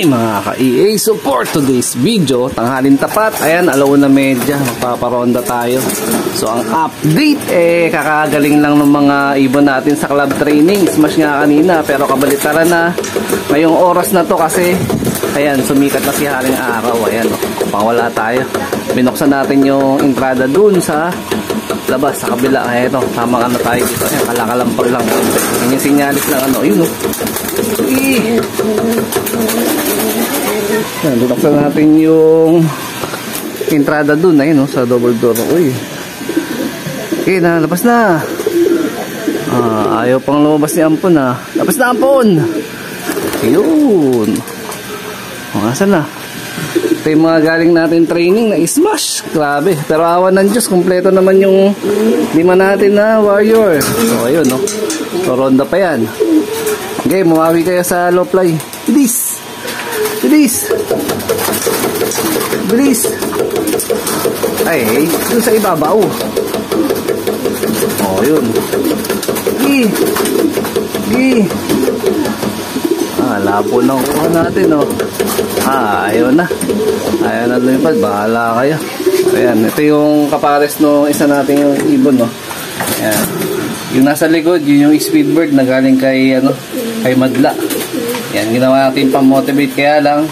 Okay mga ka-EA, so for today's video, tanghalin tapat, ayan, 1:30, magpaparonda tayo. So ang update, kakagaling lang ng mga ibon natin sa club training. Smash nga kanina, pero kabalitaran na ngayong oras na to kasi, ayan, sumikat na si Haring Araw. Ayan, pangwala tayo. Binuksan natin yung entrada dun sa labas, sa kabila. Ayan, tama na tayo dito. Ayan, kalakalampag lang. Ayan yung sinyalis lang, yun, Yan, binuksan natin yung entrada dun, ayun, sa double door. Uy, okay na, labas na. Ayaw pang lumabas ni Ampon, labas na, Ampon. Ayun, asan na? Ito yung mga galing natin training na smash, grabe. Pero awan ng Diyos, kompleto naman yung 5 natin na warrior. So ayun, so ronda pa yan. Okay, mumawi kayo sa low fly. Bilis! Bilis! Bilis! Ay, yun sa ibabaw. Yun. Gi! Gi! Labo na kuha natin, ayaw na. Ayaw na lumipad. Bahala kayo. Ayan, ito yung kapares no isa natin yung ibon, Ayan. Yung nasa likod, yun yung speedbird na galing kay, kay Madla. Yan, ginawa natin pang-motivate. Kaya lang,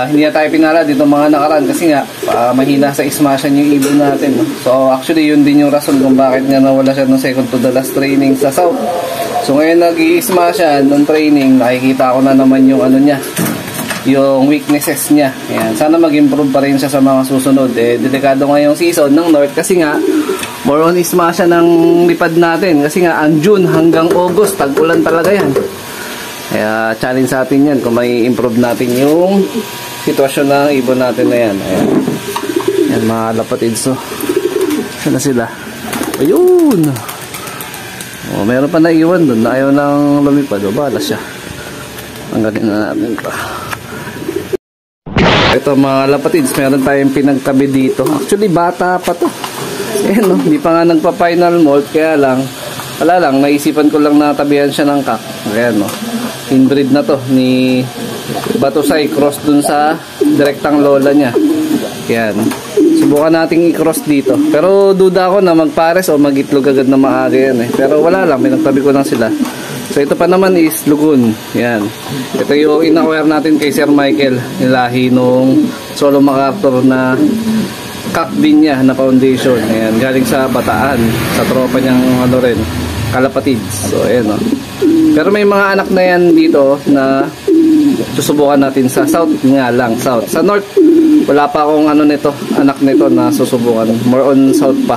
hindi na tayo pinala dito mga nakaraan kasi nga, mahina sa smashan yung ibon natin. So, actually, yun din yung rason kung bakit nga nawala siya ng second to the last training sa South. So, ngayon nag-i-smashan ng training, nakikita ko na naman yung niya, yung weaknesses niya. Yan, sana mag-improve pa rin siya sa mga susunod. Delikado ngayong season ng North kasi nga, more on smashan ng lipad natin. Kasi nga, ang June hanggang August, tag-ulan talaga yan. Kaya challenge sa atin yan kung may improve natin yung sitwasyon ng ibon natin na yan. Ayan, yan mga lapatids. Saan na sila? Ayun, meron pa na iwan dun na ayaw nang lumipad. Bala siya. Tanggalin na natin ito. Ito mga lapatids, meron tayong pinagtabi dito. Actually bata pa to. Ayan, hindi pa nga nagpa-final molt. Kaya lang, wala lang, naisipan ko lang na tabihan siya ng kak. Ayan, inbreed na to ni Batusay, cross dun sa direktang lola niya. Yan, subukan nating i-cross dito, pero duda ako na magpares o mag-itlog agad na maaga yan pero wala lang, pinagtabi ko lang sila. So ito pa naman is Lugun. Yan, ito yung in-acquire natin kay Sir Michael, nilahi nung Solo MacArthur na kak din niya na foundation. Ayan, galing sa Bataan, sa tropa niyang rin, kalapatids. So ayan, pero may mga anak na yan dito na susubukan natin sa South nga lang, South. Sa North, wala pa akong nito, anak nito na susubukan. More on South pa.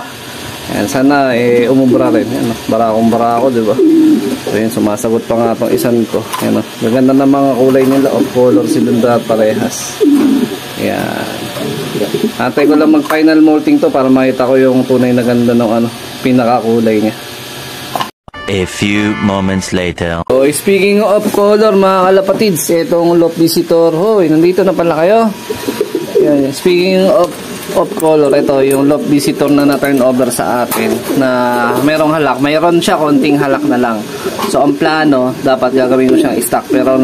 Ayan, sana umubra rin. Ayan, barakong-barako, diba? So yun, sumasagot pa nga itong isan ko. Ayan, maganda na mga kulay nila. Of color silinda parehas. Ayan. Antay ko lang mag-final molting to para makita ko yung tunay na ganda ng pinakakulay niya. A few moments later. So, speaking of color mga kalapatids, itong Loft Visitor. Hoy, nandito na pala kayo. Yan, speaking of color, ito yung Loft Visitor na na-turn over sa akin na merong halak. Mayroon siya, konting halak na lang. So, ang plano, dapat gagawin ko siyang stock. Pero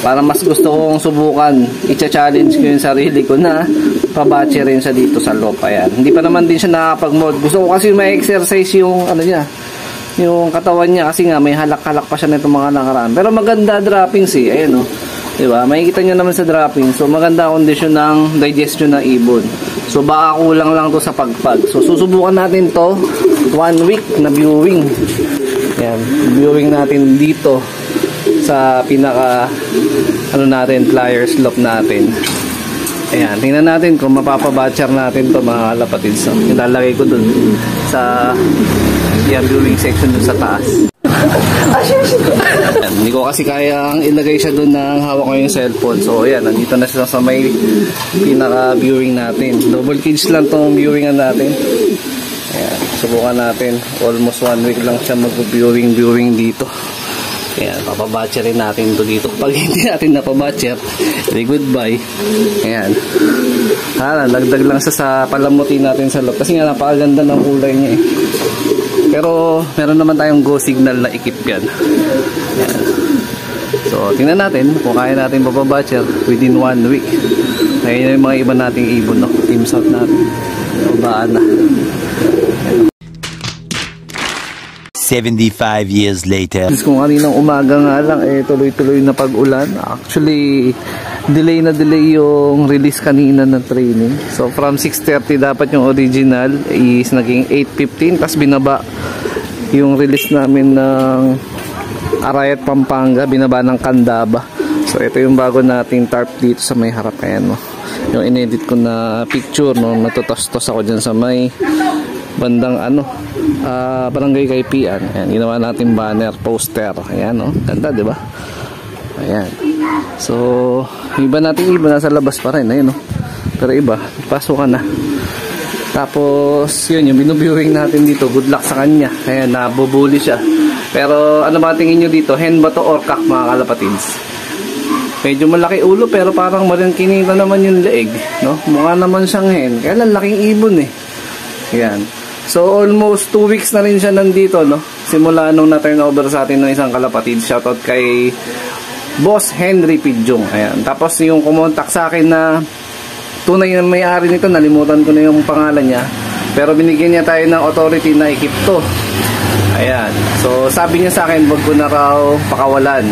para mas gusto kong subukan, i-challenge ko yung sarili ko na pabatche rin siya dito sa Loft. Ayan. Hindi pa naman din siya nakapag-mold. Gusto ko kasi may exercise yung niya, yung katawan niya kasi nga may halak-halak pa siya nito mga nakaraan. Pero maganda droppings ayan diba? Makikita nyo naman sa dropping. So maganda kondisyon ng digestion ng ibon. So baka kulang lang to sa pagpag. So susubukan natin to 1 week na viewing. Ayan, viewing natin dito sa pinaka natin, flyers loft natin. Ayan, tingnan natin kung mapapabatcher natin to mga kalapatids. So, ilalagay ko dun sa viewing section dun sa taas. Hindi ko kasi kayang ilagay siya dun na hawak ko yung cellphone. So ayan, nandito na siya sa may pinaka viewing natin. Double cage lang tong viewingan natin. Ayan, subukan natin. Almost 1 week lang siya mag-viewing dito. Ayan, papabatcherin natin to dito. Pag hindi natin napabatcher, goodbye. Ayan, lagdag lang sa palamutin natin sa loob kasi nga napakaganda ng kulay niya Pero meron naman tayong go signal na ikip yan. Ayan. So, tingnan natin kung kaya natin mapabatcher within 1 week. Ngayon yung mga iba nating ibon, no? Team South natin. Babaan na. 75 years later. Kung kaninang umaga nga lang, tuloy-tuloy na pag-ulan. Actually, delay na delay yung release kanina ng training. So, from 6:30 dapat yung original is naging 8:15. Tapos binaba yung release namin ng Arayat, Pampanga. Binaba ng Candaba. So, ito yung bago nating tarp dito sa may harap. Ayan, no? Yung inedit ko na picture, no? Natutos-tos ako dyan sa may bandang barangay Kaipian. Ayan, ginawa natin banner, poster. Ayan, no? Ganda, di ba? Ayan. So, iba natin nasa labas pa rin. Ayan, no? Pero iba, pasok ka na. Tapos, yun, yung binuviewing natin dito, good luck sa kanya. Ayan, nabubuli siya. Pero, ano ba tingin nyo dito? Hen ba to or kak, mga kalapatids? Medyo malaki ulo, pero parang marinkinita naman yung leeg, no? Mukha naman siyang hen. Kaya lang, laking ibon eh. Ayan. So, almost 2 weeks na rin siya nandito, no? Simula nung na-turnover sa atin ng isang kalapatid. Shoutout kay Boss Henry Pidjong. Ayan. Tapos, yung kumontak sa akin na tunay na may-ari nito, nalimutan ko na yung pangalan niya. Pero binigyan niya tayo ng authority na i-keep to. Ayan. So, sabi niya sa akin, wag ko na raw pakawalan.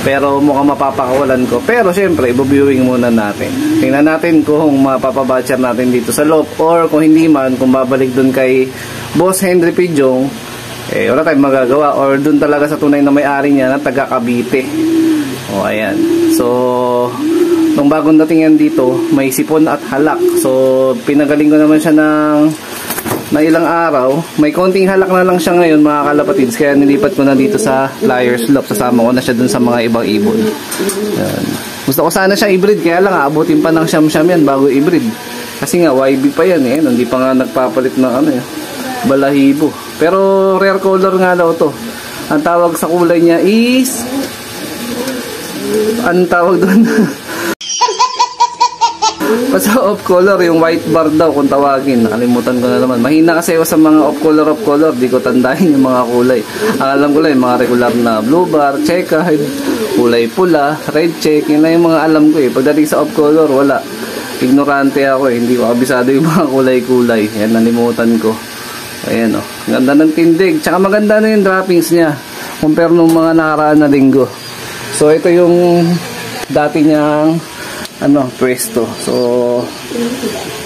Pero mukhang mapapakawalan ko. Pero syempre, ibu-viewing muna natin. Tingnan natin kung mapapabatcher natin dito sa loob. Or kung hindi man, kung babalik dun kay Boss Henry Pidjong, wala tayong magagawa. Or dun talaga sa tunay na may-ari niya na taga Cavite. O, ayan. So, nung bagong dating yan dito, may sipon at halak. So, pinagaling ko naman siya na ilang araw. May konting halak na lang siya ngayon, mga kalapatids, kaya nilipat ko na dito sa Flyers Loft. Sasama ko na siya dun sa mga ibang ibon. Yan. Gusto ko sana siya hybrid, kaya lang abutin pa ng siyam-siyam yan bago hybrid. Kasi nga YB pa yan eh, hindi pa nga nagpapalit ng balahibo. Pero rare color nga daw to. Ang tawag sa kulay niya is ang tawag doon basta off color, yung white bar daw kung tawagin. Nakalimutan ko na naman. Mahina kasi ako sa mga off color. Di ko tandahin yung mga kulay. Ang alam ko lang yung mga regular na blue bar, checkered, kulay pula, red check. Yun na yung mga alam ko eh. Pagdating sa off color, wala. Ignorante ako eh. Hindi ko kabisado yung mga kulay-kulay. Yan, nalimutan ko. Ayan o. Ganda ng tindig. Tsaka maganda na yung droppings niya compare nung mga nakaraan na linggo. So ito yung dati niyang pwesto. So,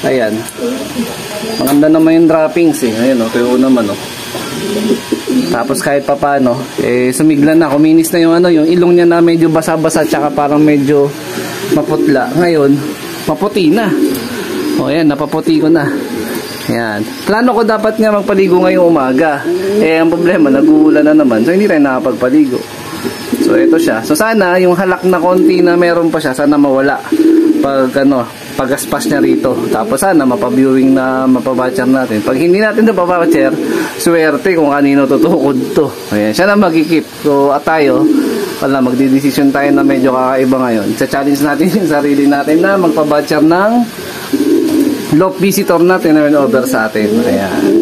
ayan. Maganda naman yung droppings eh. Ayan o, tuyo naman o. Tapos kahit papano, sumigla na. Kuminis na yung ilong niya na medyo basa-basa tsaka parang medyo maputla. Ngayon, maputi na. O, ayan, napaputi ko na. Ayan. Plano ko dapat nga magpaligo ngayong umaga. Ang problema, nag-uulan na naman. So, hindi tayo nakapagpaligo. So, ito siya. So, sana yung halak na konti na meron pa siya, sana mawala pag-aspas niya rito. Tapos sana mapaviewing na mapabatcher natin. Pag hindi natin ito pabatcher, swerte kung kanino tutukod to. Ayan, siya na magkikip. So, at tayo, magdidesisyon tayo na medyo kakaiba ngayon. Sa-challenge natin yung sarili natin na magpabatcher ng loft visitor na turn over sa atin. Ayan.